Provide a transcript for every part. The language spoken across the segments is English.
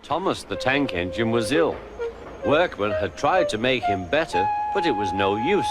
Thomas the tank engine was ill. Workmen had tried to make him better, but it was no use.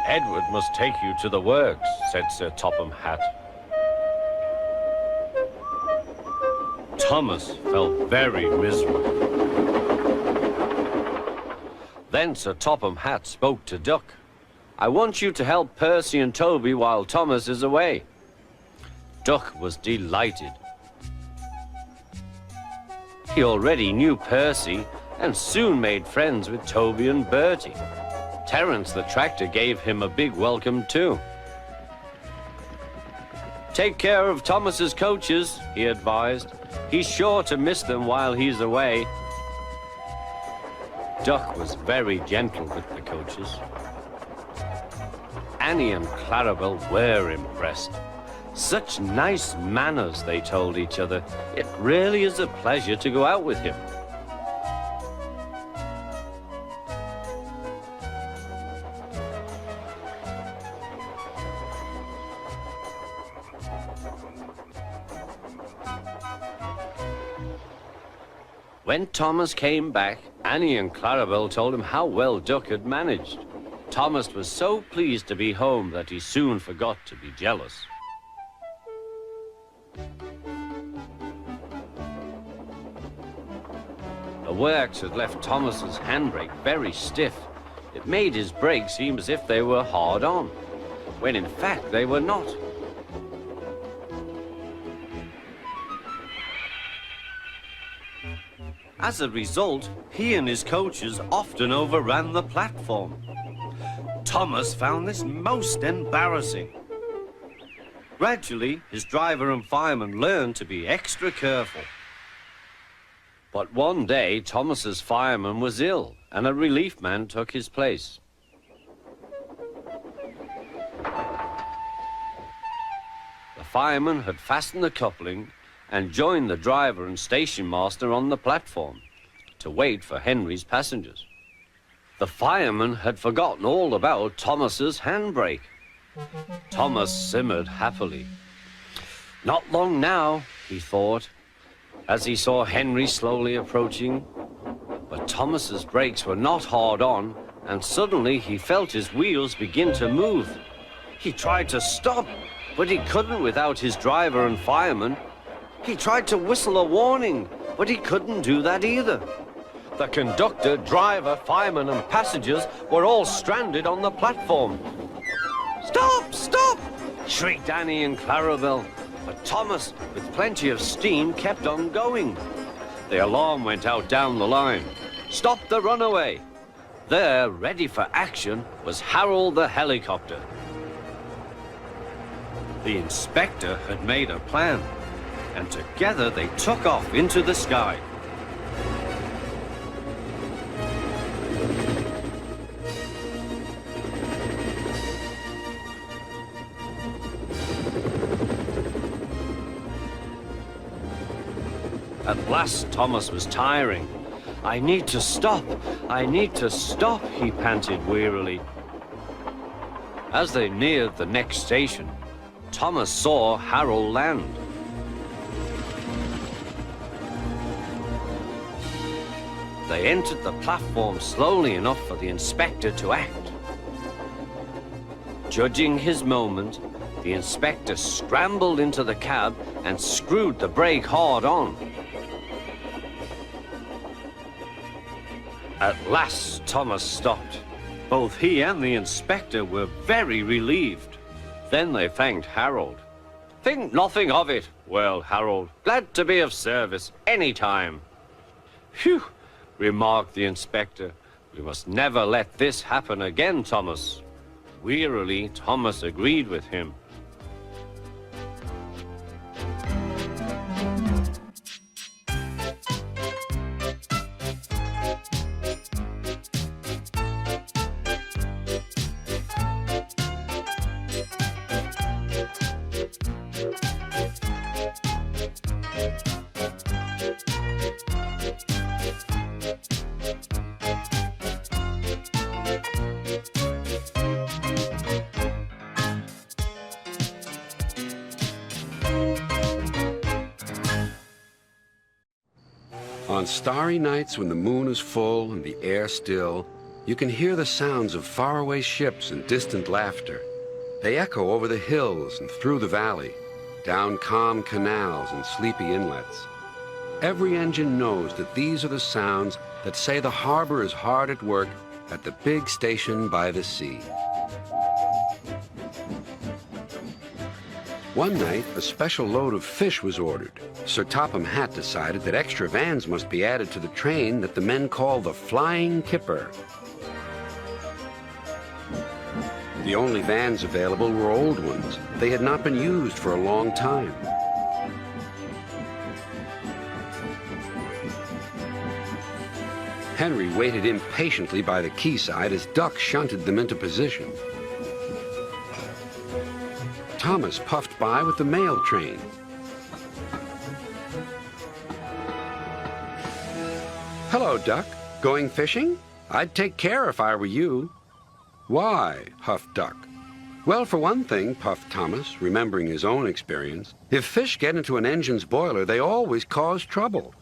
"Edward must take you to the works," said Sir Topham Hatt. Thomas felt very miserable. Then Sir Topham Hatt spoke to Duck. "I want you to help Percy and Toby while Thomas is away." Duck was delighted. He already knew Percy and soon made friends with Toby and Bertie. Terence the tractor gave him a big welcome too. "Take care of Thomas's coaches," he advised. "He's sure to miss them while he's away." Duck was very gentle with the coaches. Annie and Clarabel were impressed. Such nice manners, they told each other. It really is a pleasure to go out with him. When Thomas came back, Annie and Clarabel told him how well Duck had managed. Thomas was so pleased to be home that he soon forgot to be jealous. The works had left Thomas's handbrake very stiff. It made his brakes seem as if they were hard on, when in fact they were not. As a result, he and his coaches often overran the platform. Thomas found this most embarrassing. Gradually, his driver and fireman learned to be extra careful. But one day, Thomas's fireman was ill, and a relief man took his place. The fireman had fastened the coupling and joined the driver and station master on the platform to wait for Henry's passengers. The fireman had forgotten all about Thomas's handbrake. Thomas simmered happily. Not long now, he thought, as he saw Henry slowly approaching. But Thomas's brakes were not hard on, and suddenly he felt his wheels begin to move. He tried to stop, but he couldn't without his driver and fireman. He tried to whistle a warning, but he couldn't do that either. The conductor, driver, fireman, and passengers were all stranded on the platform. "Stop! Stop!" shrieked Annie and Clarabel. But Thomas, with plenty of steam, kept on going. The alarm went out down the line. "Stop the Runaway!" There, ready for action, was Harold the helicopter. The inspector had made a plan, and together they took off into the sky. At last, Thomas was tiring. "I need to stop. I need to stop," he panted wearily. As they neared the next station, Thomas saw Harold land. They entered the platform slowly enough for the inspector to act. Judging his moment, the inspector scrambled into the cab and screwed the brake hard on. At last, Thomas stopped. Both he and the inspector were very relieved. Then they thanked Harold. "Think nothing of it." "Well, Harold, glad to be of service any time." "Phew," remarked the inspector. "We must never let this happen again, Thomas." Wearily, Thomas agreed with him. On starry nights when the moon is full and the air still, you can hear the sounds of faraway ships and distant laughter. They echo over the hills and through the valley, down calm canals and sleepy inlets. Every engine knows that these are the sounds that say the harbor is hard at work at the big station by the sea. One night, a special load of fish was ordered. Sir Topham Hatt decided that extra vans must be added to the train that the men call the Flying Kipper. The only vans available were old ones. They had not been used for a long time. Henry waited impatiently by the quayside as Duck shunted them into position. Thomas puffed by with the mail train. Hello, Duck. Going fishing? I'd take care if I were you. Why? Huffed Duck. Well, for one thing, puffed Thomas, remembering his own experience, if fish get into an engine's boiler, they always cause trouble.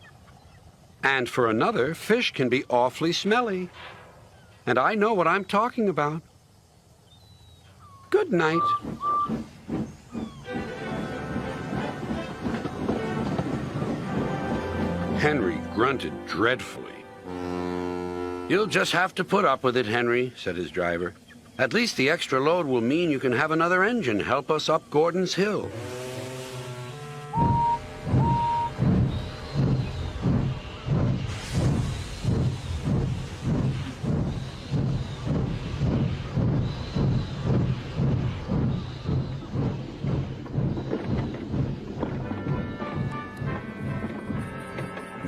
And for another, fish can be awfully smelly. And I know what I'm talking about. Good night. Henry grunted dreadfully. You'll just have to put up with it, Henry, said his driver. At least the extra load will mean you can have another engine help us up Gordon's Hill.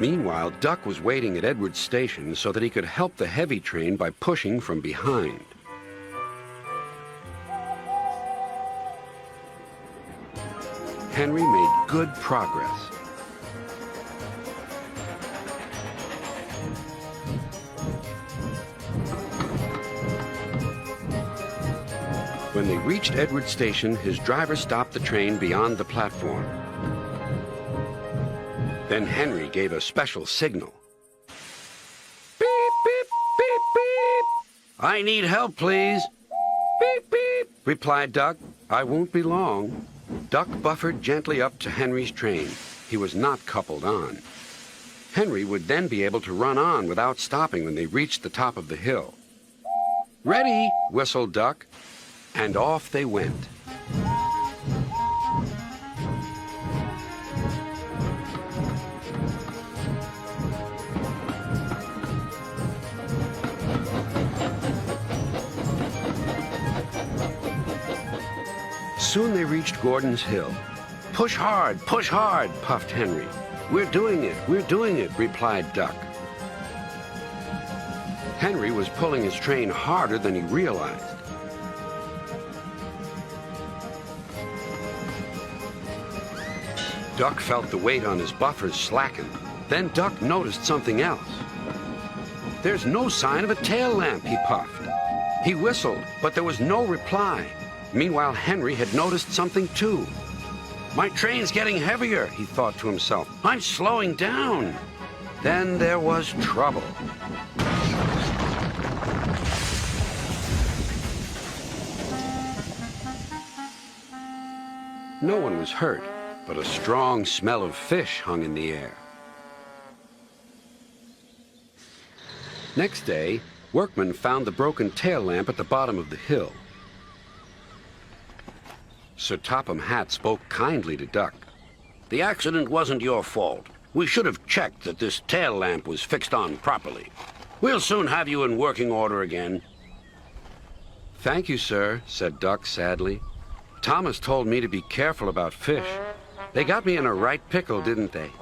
Meanwhile, Duck was waiting at Edward's station so that he could help the heavy train by pushing from behind. Henry made good progress. When they reached Edward's station, his driver stopped the train beyond the platform. Then Henry gave a special signal. Beep, beep, beep, beep. I need help, please. Beep, beep, replied Duck. I won't be long. Duck buffered gently up to Henry's train. He was not coupled on. Henry would then be able to run on without stopping when they reached the top of the hill. Ready, whistled Duck, and off they went. Soon they reached Gordon's Hill. Push hard, puffed Henry. We're doing it, replied Duck. Henry was pulling his train harder than he realized. Duck felt the weight on his buffers slacken. Then Duck noticed something else. There's no sign of a tail lamp, he puffed. He whistled, but there was no reply. Meanwhile, Henry had noticed something too. My train's getting heavier, he thought to himself. I'm slowing down. Then there was trouble. No one was hurt, but a strong smell of fish hung in the air. Next day, workmen found the broken tail lamp at the bottom of the hill. Sir Topham Hatt spoke kindly to Duck. The accident wasn't your fault. We should have checked that this tail lamp was fixed on properly. We'll soon have you in working order again. Thank you, sir, said Duck sadly. Thomas told me to be careful about fish. They got me in a right pickle, didn't they?